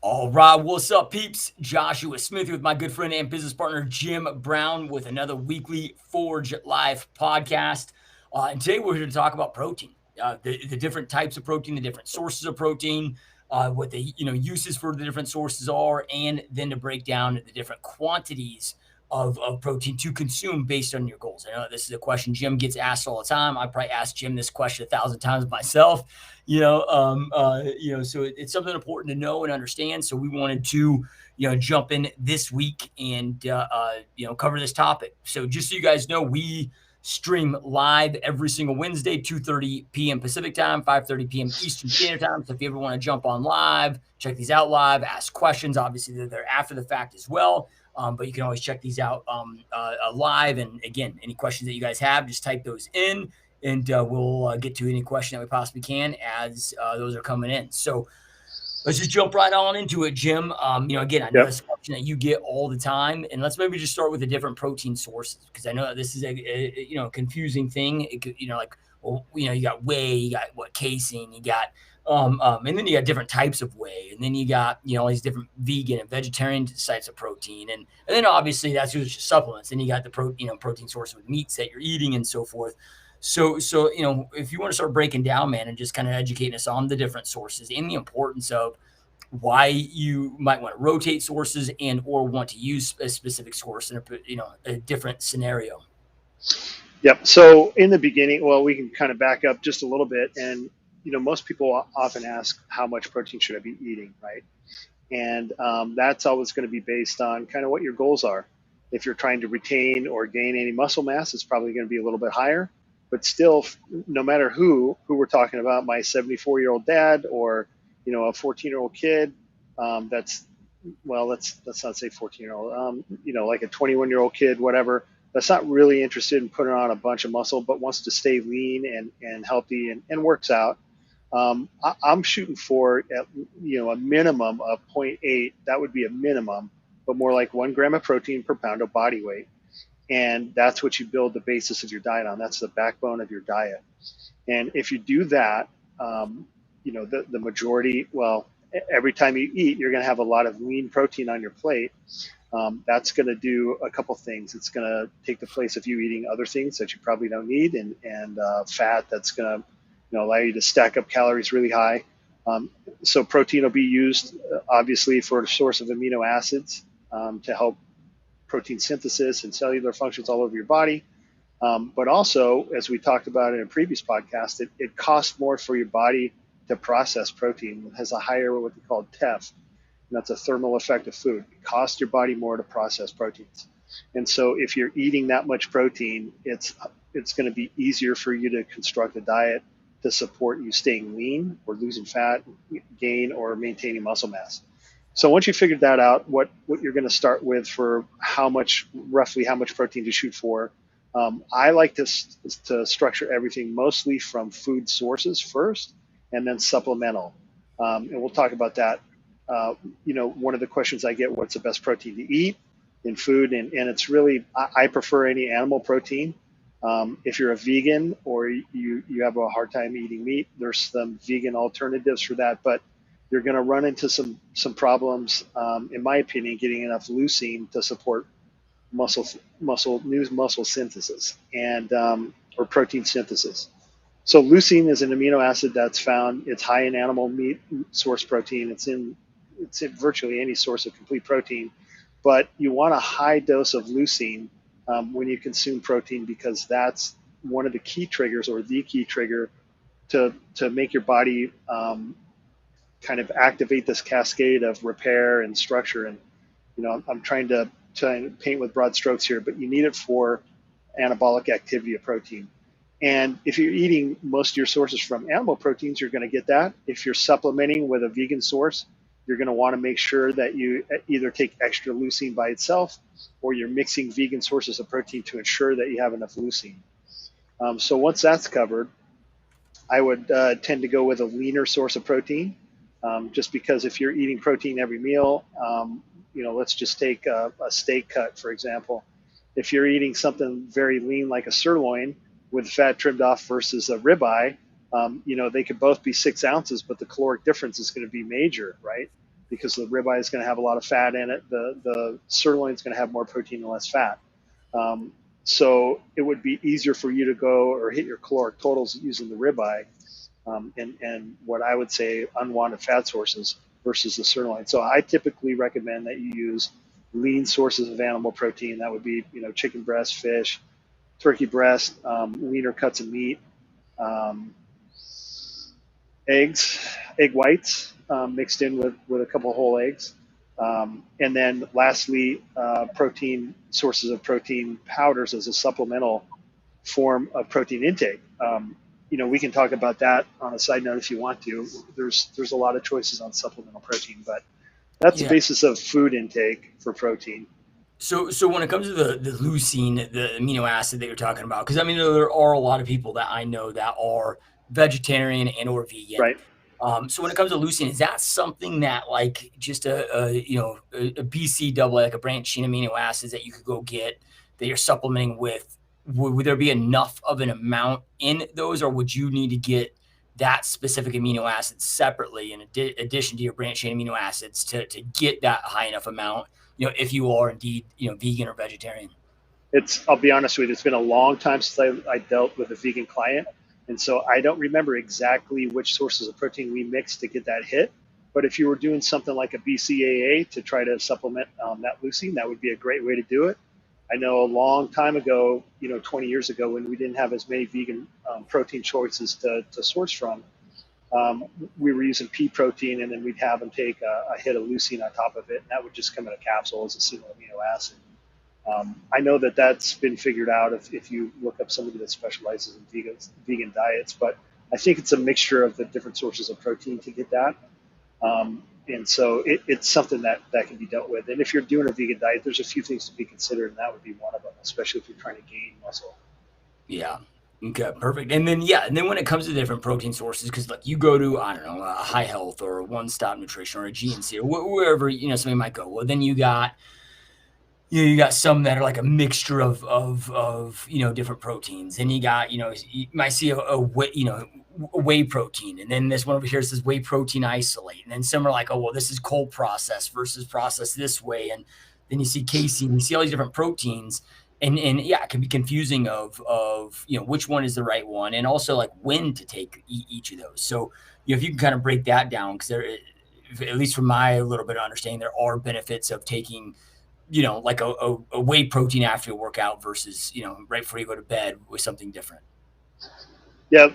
All right, what's up, peeps? Joshua Smith with my good friend and business partner Jim Brown with another weekly FORJ Life podcast. And today we're here to talk about protein, the different types of protein, the different sources of protein, what the uses for the different sources are, and then to break down the different quantities of protein to consume based on your goals. I know this is a question Jim gets asked all the time. I probably asked Jim this question 1,000 times myself. So it's something important to know and understand. So we wanted to, jump in this week and, cover this topic. So just so you guys know, we stream live every single Wednesday, 2:30 p.m. Pacific time, 5:30 p.m. Eastern Standard Time. So if you ever want to jump on live, check these out live, ask questions. Obviously, they're there after the fact as well. But you can always check these out live. And again, any questions that you guys have, just type those in and we'll get to any question that we possibly can as those are coming in. So let's just jump right on into it, Jim. Again, I know Yep. that's a question that you get all the time, and let's maybe just start with the different protein sources because I know that this is a confusing thing. It could, you got whey, you got casein, you got and then you got different types of whey, and then you got all these different vegan and vegetarian types of protein, and then obviously that's just supplements. Then you got the protein source with meats that you're eating and so forth. So if you want to start breaking down, man, and just kind of educating us on the different sources and the importance of why you might want to rotate sources and or want to use a specific source in a different scenario. Yep. So in the beginning, well, we can kind of back up just a little bit, and most people often ask, how much protein should I be eating, right? And that's always going to be based on kind of what your goals are. If you're trying to retain or gain any muscle mass, it's probably going to be a little bit higher. But still, no matter who we're talking about, my 74-year-old dad or a 14-year-old kid, that's let's not say 14-year-old, like a 21-year-old kid, whatever, that's not really interested in putting on a bunch of muscle, but wants to stay lean and healthy and works out. I'm shooting for a minimum of zero point 0.8. That would be a minimum, but more like 1 gram of protein per pound of body weight. And that's what you build the basis of your diet on. That's the backbone of your diet. And if you do that, the majority, well, every time you eat, you're going to have a lot of lean protein on your plate. That's going to do a couple things. It's going to take the place of you eating other things that you probably don't need, and fat that's going to allow you to stack up calories really high. So protein will be used, obviously, for a source of amino acids to help protein synthesis and cellular functions all over your body. But also, as we talked about in a previous podcast, it costs more for your body to process protein. It has a higher, what they call TEF. And that's a thermal effect of food. It costs your body more to process proteins. And so if you're eating that much protein, it's going to be easier for you to construct a diet to support you staying lean or losing fat, gain, or maintaining muscle mass. So once you figured that out, what you're going to start with for roughly how much protein to shoot for, I like to structure everything mostly from food sources first and then supplemental. And we'll talk about that. One of the questions I get, what's the best protein to eat in food? And it's really, I prefer any animal protein. If you're a vegan or you have a hard time eating meat, there's some vegan alternatives for that, but you're going to run into some problems, in my opinion, getting enough leucine to support new muscle synthesis and or protein synthesis. So leucine is an amino acid that's found. It's high in animal meat source protein. It's in virtually any source of complete protein, but you want a high dose of leucine when you consume protein, because that's one of the key triggers, or the key trigger to make your body kind of activate this cascade of repair and structure. And I'm trying to paint with broad strokes here, but you need it for anabolic activity of protein. And if you're eating most of your sources from animal proteins, you're going to get that. If you're supplementing with a vegan source, you're going to want to make sure that you either take extra leucine by itself, or you're mixing vegan sources of protein to ensure that you have enough leucine. So once that's covered, I would tend to go with a leaner source of protein, just because if you're eating protein every meal, let's just take a steak cut, for example. If you're eating something very lean like a sirloin with fat trimmed off versus a ribeye, they could both be 6 ounces, but the caloric difference is going to be major, right? because the ribeye is going to have a lot of fat in it. The sirloin is going to have more protein and less fat. Um, so it would be easier for you to go or hit your caloric totals using the ribeye, and what I would say unwanted fat sources versus the sirloin. So I typically recommend that you use lean sources of animal protein. That would be, chicken breast, fish, turkey breast, leaner cuts of meat, um, eggs, egg whites mixed in with a couple of whole eggs. And then lastly, protein sources of protein powders as a supplemental form of protein intake. We can talk about that on a side note if you want to. There's a lot of choices on supplemental protein, but that's the Yeah. basis of food intake for protein. So when it comes to the leucine, the amino acid that you're talking about, because I mean there are a lot of people that I know that are vegetarian and or vegan. Right. So when it comes to leucine, is that something that like just a BC double, like a branched chain amino acids that you could go get that you're supplementing with? Would there be enough of an amount in those, or would you need to get that specific amino acid separately in addition to your branched chain amino acids to get that high enough amount? If you are indeed, vegan or vegetarian. I'll be honest with you, it's been a long time since I dealt with a vegan client. And so I don't remember exactly which sources of protein we mixed to get that hit. But if you were doing something like a BCAA to try to supplement that leucine, that would be a great way to do it. I know a long time ago, 20 years ago, when we didn't have as many vegan protein choices to source from, we were using pea protein, and then we'd have them take a hit of leucine on top of it, and that would just come in a capsule as a single amino acid. I know that that's been figured out if you look up somebody that specializes in vegan diets, but I think it's a mixture of the different sources of protein to get that. And so it's something that can be dealt with. And if you're doing a vegan diet, there's a few things to be considered, and that would be one of them, especially if you're trying to gain muscle. Yeah. Okay, perfect. And then yeah, and then when it comes to different protein sources, because like you go to I don't know a High Health or a One Stop Nutrition or a GNC or wherever somebody might go. Well, then you got some that are like a mixture of different proteins. And you got you might see a whey protein, and then this one over here says whey protein isolate, and then some are like, oh well, this is cold processed versus processed this way, and then you see casein, you see all these different proteins, and yeah, it can be confusing of which one is the right one, and also like when to take each of those. So if you can kind of break that down, because there, at least from my little bit of understanding, there are benefits of taking like a whey protein after your workout versus, right before you go to bed with something different. Yeah.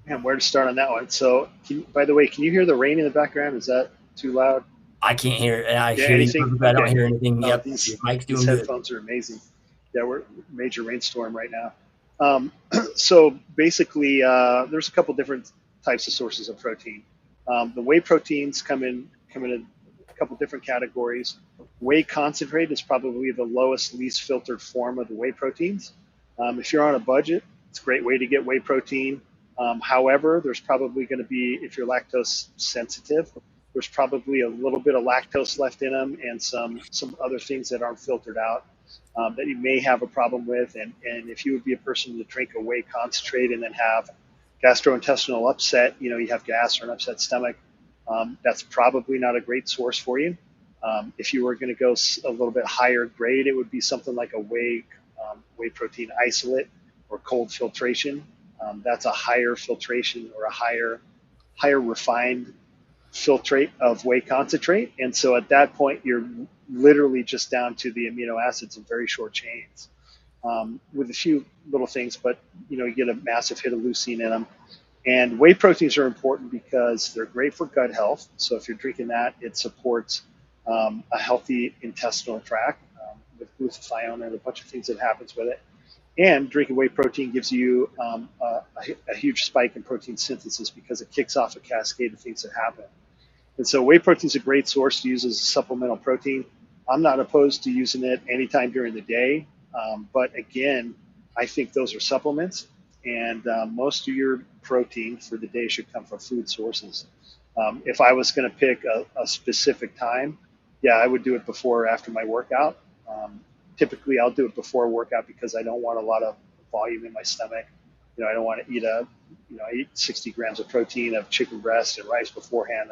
Man, where to start on that one? So, by the way, can you hear the rain in the background? Is that too loud? I can't hear it. I Yeah, hear you anything? perfectly. I don't Okay. hear anything. Oh, Yep. Your these mic's these doing good. headphones are amazing. Yeah, we're major rainstorm right now. Um, so basically, there's a couple different types of sources of protein. The whey proteins come in a couple different categories. Whey concentrate is probably the lowest, least filtered form of the whey proteins. If you're on a budget, it's a great way to get whey protein. However, there's probably going to be, if you're lactose sensitive, there's probably a little bit of lactose left in them and some other things that aren't filtered out that you may have a problem with. And if you would be a person to drink a whey concentrate and then have gastrointestinal upset, you have gas or an upset stomach, that's probably not a great source for you. If you were going to go a little bit higher grade, it would be something like a whey protein isolate or cold filtration. That's a higher filtration or a higher refined filtrate of whey concentrate. And so at that point, you're literally just down to the amino acids in very short chains with a few little things, but you get a massive hit of leucine in them. And whey proteins are important because they're great for gut health. So if you're drinking that, it supports a healthy intestinal tract with glutathione and a bunch of things that happens with it. And drinking whey protein gives you a huge spike in protein synthesis because it kicks off a cascade of things that happen. And so whey protein is a great source to use as a supplemental protein. I'm not opposed to using it anytime during the day. But again, I think those are supplements. And most of your protein for the day should come from food sources. If I was going to pick a specific time, yeah, I would do it before or after my workout. Typically, I'll do it before a workout because I don't want a lot of volume in my stomach. I don't want to eat I eat 60 grams of protein of chicken breast and rice beforehand.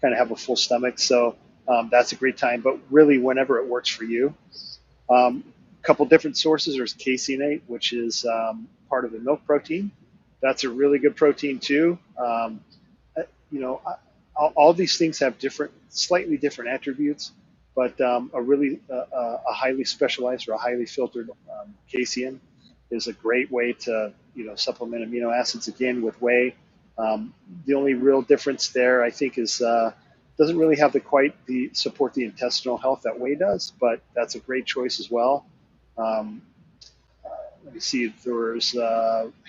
kind of have a full stomach. So that's a great time. But really, whenever it works for you. A couple different sources. There's caseinate, which is part of the milk protein. That's a really good protein too. You know, all these things have different, slightly different attributes, but a highly specialized or a highly filtered casein is a great way to supplement amino acids again with whey. The only real difference there, I think, is doesn't really have the quite the support the intestinal health that whey does, but that's a great choice as well. Um, let me see, there's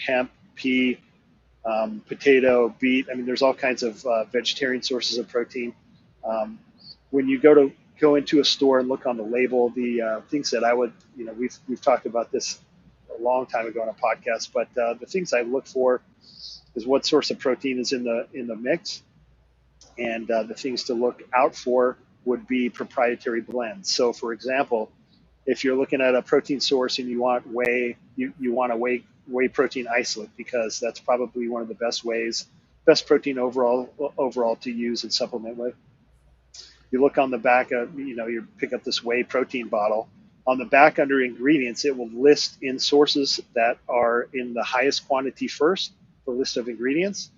hemp, pea, potato, beet. I mean, there's all kinds of vegetarian sources of protein. Um, when you go into a store and look on the label, the things that I would, we've talked about this a long time ago on a podcast, but the things I look for is what source of protein is in the mix, and the things to look out for would be proprietary blends. So, for example, if you're looking at a protein source and you want whey, you want a whey protein isolate because that's probably one of the best protein overall to use and supplement with. You look on the back of, you pick up this whey protein bottle. On the back under ingredients, it will list in sources that are in the highest quantity first, the list of ingredients.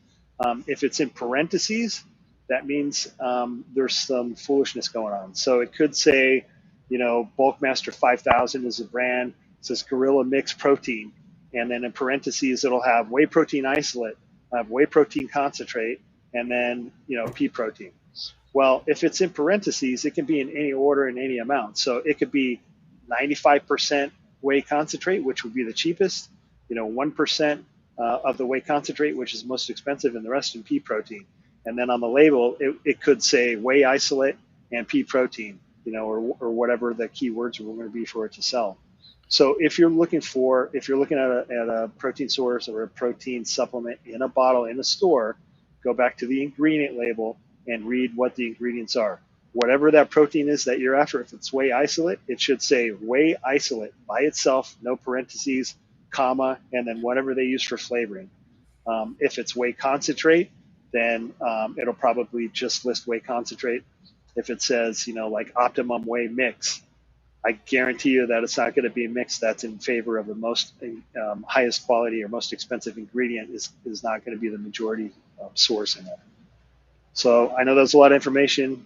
If it's in parentheses, that means there's some foolishness going on. So it could say, Bulkmaster 5000 is a brand. It says Gorilla Mix Protein. And then in parentheses, it'll have whey protein isolate, whey protein concentrate, and then, pea protein. Well, if it's in parentheses, it can be in any order and any amount. So it could be 95% whey concentrate, which would be the cheapest, 1% of the whey concentrate, which is most expensive, and the rest in pea protein. And then on the label, it could say whey isolate and pea protein, or whatever the keywords were going to be for it to sell. So if you're looking at a protein source or a protein supplement in a bottle in a store, go back to the ingredient label and read what the ingredients are. Whatever that protein is that you're after, if it's whey isolate, it should say whey isolate by itself, no parentheses, comma, and then whatever they use for flavoring. If it's whey concentrate, then it'll probably just list whey concentrate. If it says, like optimum whey mix, I guarantee you that it's not going to be a mix that's in favor of the most highest quality or most expensive ingredient is not going to be the majority source in it. So I know there's a lot of information.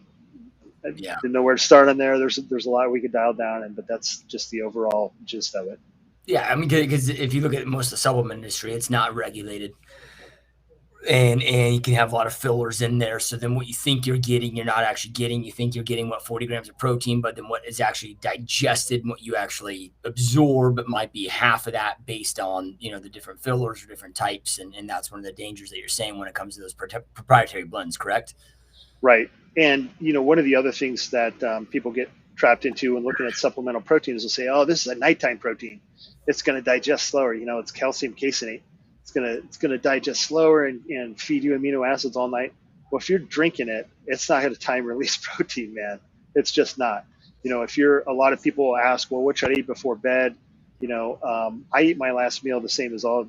I Yeah. didn't know where to start on there. There's a lot we could dial down, but that's just the overall gist of it. Yeah, I mean, because if you look at most of the supplement industry, it's not regulated, and you can have a lot of fillers in there. So then, what you think you're getting, you're not actually getting. You think you're getting 40 grams of protein, but then what is actually digested, and what you actually absorb, it might be half of that based on the different fillers or different types, and that's one of the dangers that you're saying when it comes to those proprietary blends. Correct? Right. And one of the other things that people get trapped into when looking at supplemental proteins will say, "Oh, this is a nighttime protein. It's going to digest slower. It's calcium caseinate. It's gonna digest slower and feed you amino acids all night." Well, if you're drinking it, it's not a time release protein, man. It's just not. If a lot of people ask, well, what should I eat before bed? I eat my last meal the same as all.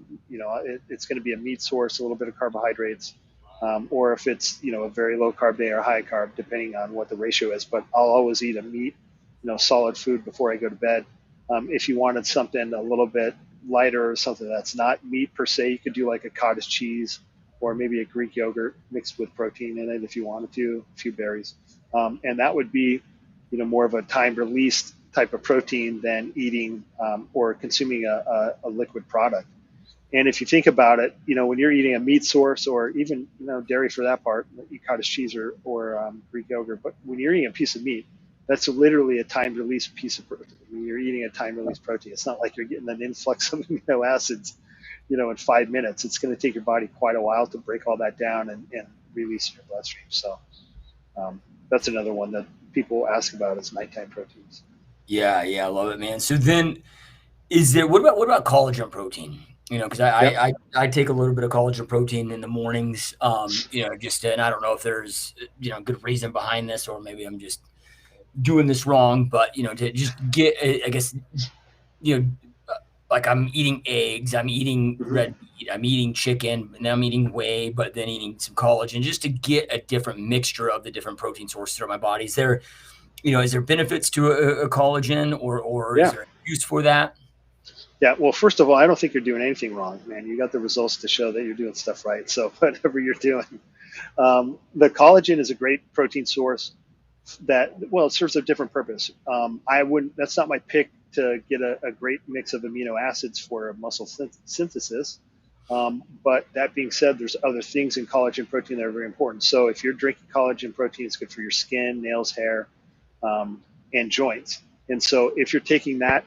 It's going to be a meat source, a little bit of carbohydrates, or if it's a very low carb day or high carb, depending on what the ratio is. But I'll always eat a meat, solid food before I go to bed. If you wanted something a little bit lighter or something that's not meat per se, you could do like a cottage cheese or maybe a Greek yogurt mixed with protein in it if you wanted to, a few berries. And that would be, more of a time released type of protein than eating or consuming a liquid product. And if you think about it, when you're eating a meat source or even, dairy for that part, eat cottage cheese or Greek yogurt, but when you're eating a piece of meat, that's literally a time release piece of protein. I mean, you're eating a time release protein. It's not like you're getting an influx of amino acids, in 5 minutes. It's going to take your body quite a while to break all that down and release in your bloodstream. So that's another one that people ask about is nighttime proteins. Yeah, yeah, I love it, man. So then, is there what about collagen protein? Because I, Yep. I I I take a little bit of collagen protein in the mornings. And I don't know if there's good reason behind this, or maybe I'm just doing this wrong, but to just get, I guess, you know, like I'm eating eggs, I'm eating Hmm. red meat, I'm eating chicken, and then I'm eating whey, but then eating some collagen just to get a different mixture of the different protein sources throughout my body. Is there, is there benefits to a collagen, or is Yeah. there a use for that? Yeah. Well, first of all, I don't think you're doing anything wrong, man. You got the results to show that you're doing stuff right. So whatever you're doing, the collagen is a great protein source that, well, it serves a different purpose. I wouldn't. That's not my pick to get a great mix of amino acids for muscle synthesis. But that being said, there's other things in collagen protein that are very important. So if you're drinking collagen protein, it's good for your skin, nails, hair, and joints. And so if you're taking that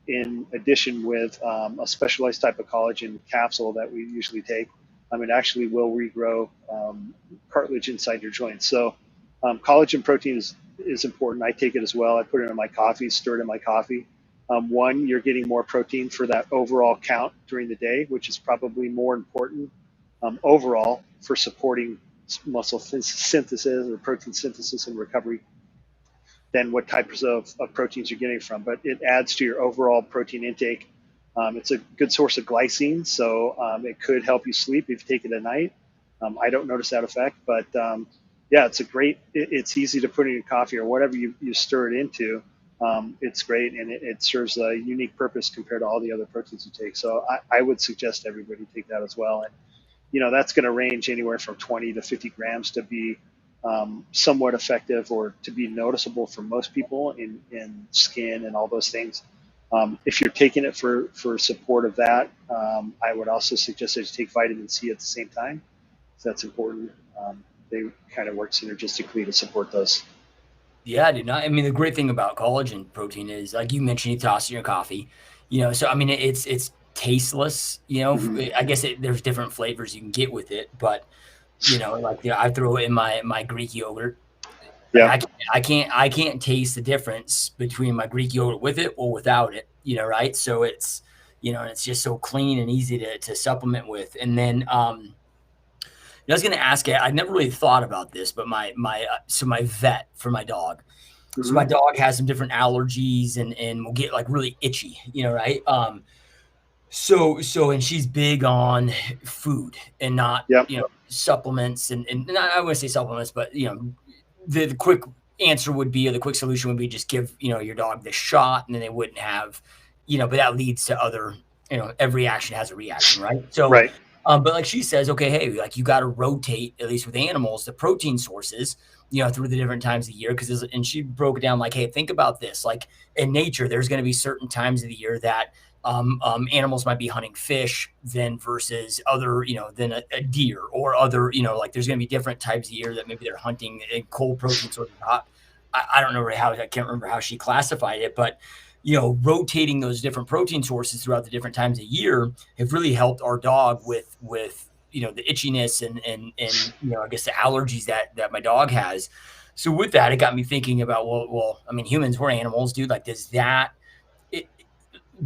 in addition with a specialized type of collagen capsule that we usually take, it actually will regrow cartilage inside your joints. So collagen protein is important. I take it as well. I put it in my coffee, stir it in my coffee. One, you're getting more protein for that overall count during the day, which is probably more important overall for supporting muscle synthesis or protein synthesis and recovery than what types of proteins you're getting from. But it adds to your overall protein intake. It's a good source of glycine, so it could help you sleep if you take it at night. I don't notice that effect, but yeah, it's a great. It's easy to put in your coffee or whatever you stir it into. It's great, and it serves a unique purpose compared to all the other proteins you take. So I would suggest everybody take that as well. And that's going to range anywhere from 20 to 50 grams to be somewhat effective or to be noticeable for most people in skin and all those things. If you're taking it for support of that, I would also suggest that you take vitamin C at the same time. So that's important. They kind of work synergistically to support those. Yeah, I did not. I mean, the great thing about collagen protein is, like you mentioned, you toss it in your coffee. So I mean, it's tasteless. Hmm. I guess there's different flavors you can get with it, but like I throw it in my Greek yogurt. Like Yeah. I can't taste the difference between my Greek yogurt with it or without it. Right? So and it's just so clean and easy to supplement with. And then I was going to ask you, I never really thought about this, but my vet for my dog. So Hmm. my dog has some different allergies and will get like really itchy, right? And she's big on food and not, Yep. supplements and not, I wouldn't say supplements, but the quick answer would be, or the quick solution would be, just give, your dog the shot, and then they wouldn't have, but that leads to other, every action has a reaction, right? So, Right. but like she says, okay, hey, like you got to rotate, at least with animals, the protein sources, through the different times of the year. And she broke it down like, hey, think about this. Like in nature, there's going to be certain times of the year that animals might be hunting fish than versus other, than a deer or other, like there's going to be different types of year that maybe they're hunting a cold protein source. I don't know really how, I can't remember how she classified it, but rotating those different protein sources throughout the different times of year have really helped our dog with the itchiness and I guess the allergies that my dog has. So with that, it got me thinking about, well, I mean, humans, we're animals, dude. Like, does that it,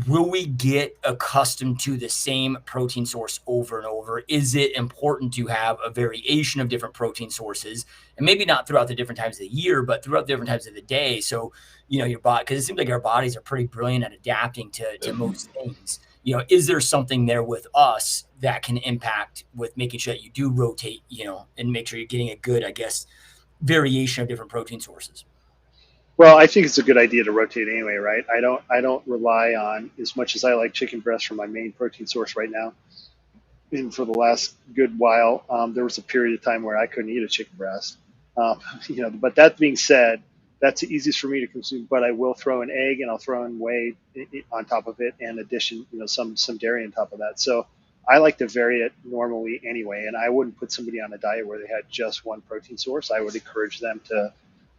will we get accustomed to the same protein source over and over? Is it important to have a variation of different protein sources, and maybe not throughout the different times of the year, but throughout the different times of the day? So, your body, because it seems like our bodies are pretty brilliant at adapting to most things. Is there something there with us that can impact with making sure that you do rotate, and make sure you're getting a good, I guess, variation of different protein sources? Well, I think it's a good idea to rotate anyway, right? I don't rely on, as much as I like chicken breast for my main protein source right now. And for the last good while, there was a period of time where I couldn't eat a chicken breast. But that being said, that's the easiest for me to consume. But I will throw an egg and I'll throw in whey on top of it, and addition, some dairy on top of that. So I like to vary it normally anyway, and I wouldn't put somebody on a diet where they had just one protein source. I would encourage them to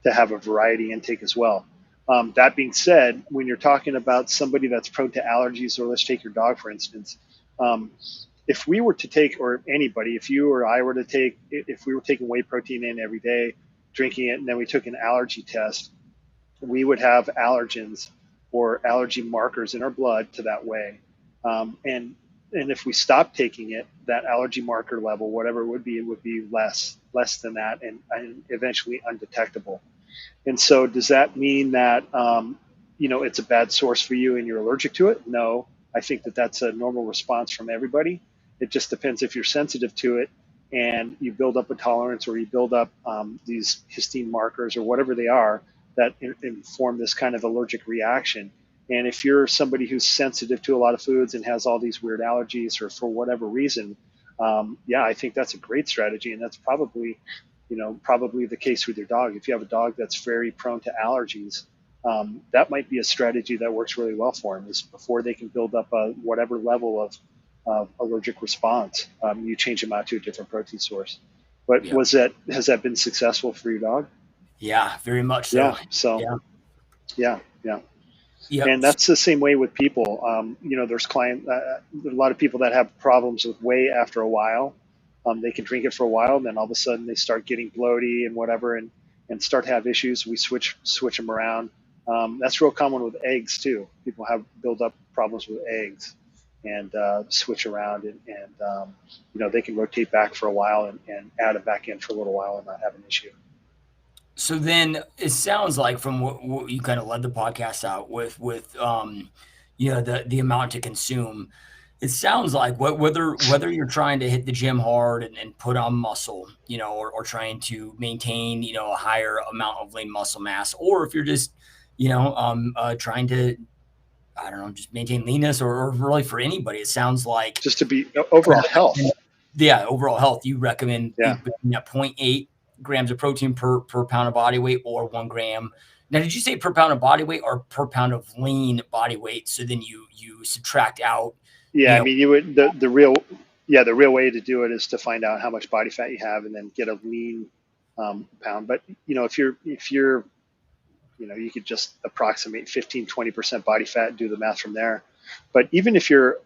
have a variety intake as well. That being said, when you're talking about somebody that's prone to allergies, or let's take your dog for instance, um, if we were to take, or anybody, if you or I were to take, if we were taking whey protein in every day, drinking it, and then we took an allergy test, we would have allergens or allergy markers in our blood to that whey. And if we stopped taking it, that allergy marker level, whatever it would be less than that, and eventually undetectable. And so, does that mean that it's a bad source for you and you're allergic to it? No, I think that that's a normal response from everybody. It just depends if you're sensitive to it and you build up a tolerance, or you build up these histone markers or whatever they are that inform this kind of allergic reaction. And if you're somebody who's sensitive to a lot of foods and has all these weird allergies, or for whatever reason, yeah, I think that's a great strategy, and that's probably, probably the case with your dog. If you have a dog that's very prone to allergies, that might be a strategy that works really well for them. Is before they can build up a whatever level of allergic response, you change them out to a different protein source. But Yeah. has that been successful for your dog? Yeah, very much so. Yeah. So Yeah. yeah, yeah. Yep. And that's the same way with people. There's a lot of people that have problems with whey after a while. They can drink it for a while, and then all of a sudden they start getting bloaty and whatever, and start to have issues. We switch them around. That's real common with eggs too. People have build up problems with eggs, and switch around, and they can rotate back for a while, and add it back in for a little while and not have an issue. So then it sounds like from what you kind of led the podcast out with the amount to consume, it sounds like whether you're trying to hit the gym hard and put on muscle, or trying to maintain, a higher amount of lean muscle mass, or if you're just, trying to, I don't know, just maintain leanness, or really for anybody, it sounds like Just to be overall health. yeah, overall health, you recommend Yeah. between that 0.8 grams of protein per pound of body weight, or 1 gram. Now, did you say per pound of body weight or per pound of lean body weight? So then you subtract out, Yeah, you I know, mean, you would the real way to do it is to find out how much body fat you have, and then get a lean pound. But if you're you could just approximate 15-20% body fat and do the math from there. But even if you're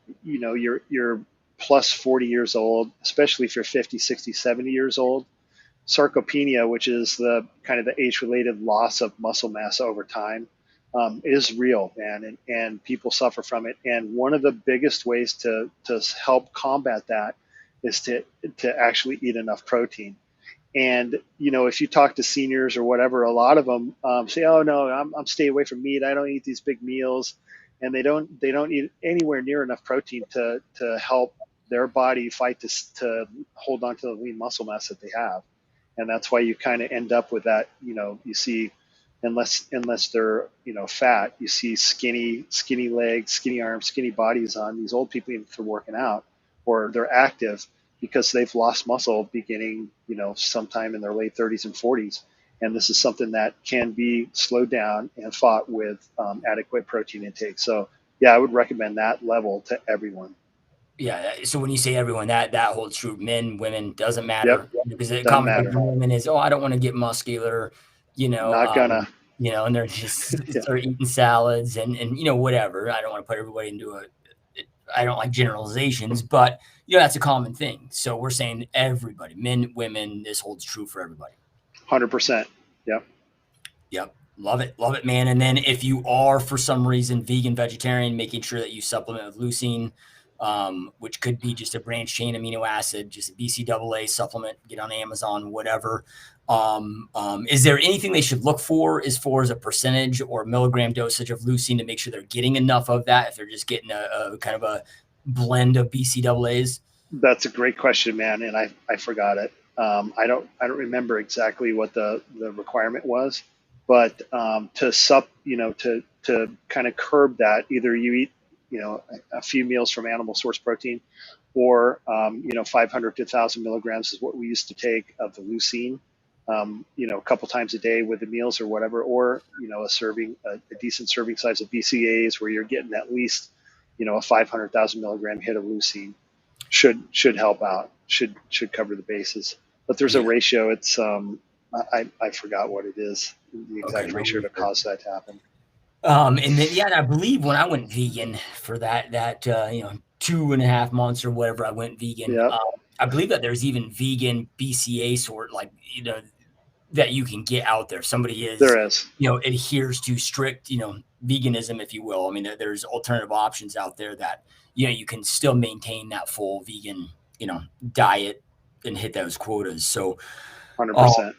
plus 40 years old, especially if you're 50, 60, 70 years old, sarcopenia, which is the kind of the age-related loss of muscle mass over time, is real, man, and people suffer from it. And one of the biggest ways to help combat that is to actually eat enough protein. And if you talk to seniors or whatever, a lot of them say, "Oh no, I'm staying away from meat. I don't eat these big meals," and they don't eat anywhere near enough protein to help their body fight to hold on to the lean muscle mass that they have. And that's why you kind of end up with that. You see, unless they're fat, you see skinny legs, skinny arms, skinny bodies on these old people even if they're working out or they're active, because they've lost muscle beginning sometime in their late 30s and 40s. And this is something that can be slowed down and fought with adequate protein intake. So yeah, I would recommend that level to everyone. yeah. So when you say everyone, that holds true. Men, women, doesn't Yep, matter, because the doesn't common thing matter. for women is, oh, I don't want to get muscular, you know, Not um, gonna. and they're just Yeah, start eating salads and whatever. I don't want to put everybody into a. I don't like generalizations, but that's a common thing. So we're saying everybody, men, women, this holds true for everybody. 100%. Yep. Yep. Love it, man. And then if you are for some reason vegan, vegetarian, making sure that you supplement with leucine, which could be just a branched chain amino acid, just a BCAA supplement, get on Amazon, whatever. Is there anything they should look for as far as a percentage or milligram dosage of leucine to make sure they're getting enough of that if they're just getting a kind of a blend of BCAAs? That's a great question, man, and I forgot it. I don't remember exactly what the requirement was, but to kind of curb that, either you eat a few meals from animal source protein, or 500 to 1,000 milligrams is what we used to take of the leucine, a couple times a day with the meals or whatever, or a decent serving size of BCAAs where you're getting at least a 500,000 milligram hit of leucine should help out, should cover the bases. But there's a Yeah. ratio. It's I forgot what it is, the Okay. exact No ratio worries to there. cause that to happen. And then yeah, and I believe when I went vegan for that 2.5 months or whatever, I went vegan. Yep, I believe that there's even vegan BCA sort, like, that you can get out there. Somebody is, there is. adheres to strict, veganism, if you will. I mean, there's alternative options out there that, you can still maintain that full vegan, diet and hit those quotas. So, um, 100%.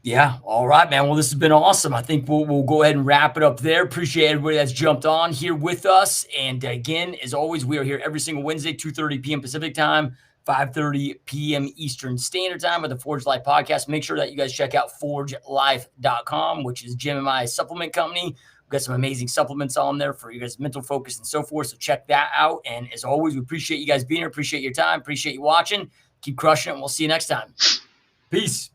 Yeah. All right, man. Well, this has been awesome. I think we'll go ahead and wrap it up there. Appreciate everybody that's jumped on here with us. And again, as always, we are here every single Wednesday, 2:30 p.m. Pacific time, 5:30 p.m. Eastern Standard Time with the FORJ Life podcast. Make sure that you guys check out FORJLife.com, which is Jim and my supplement company. We've got some amazing supplements on there for you guys' mental focus and so forth. So check that out. And as always, we appreciate you guys being here. Appreciate your time. Appreciate you watching. Keep crushing it. And we'll see you next time. Peace.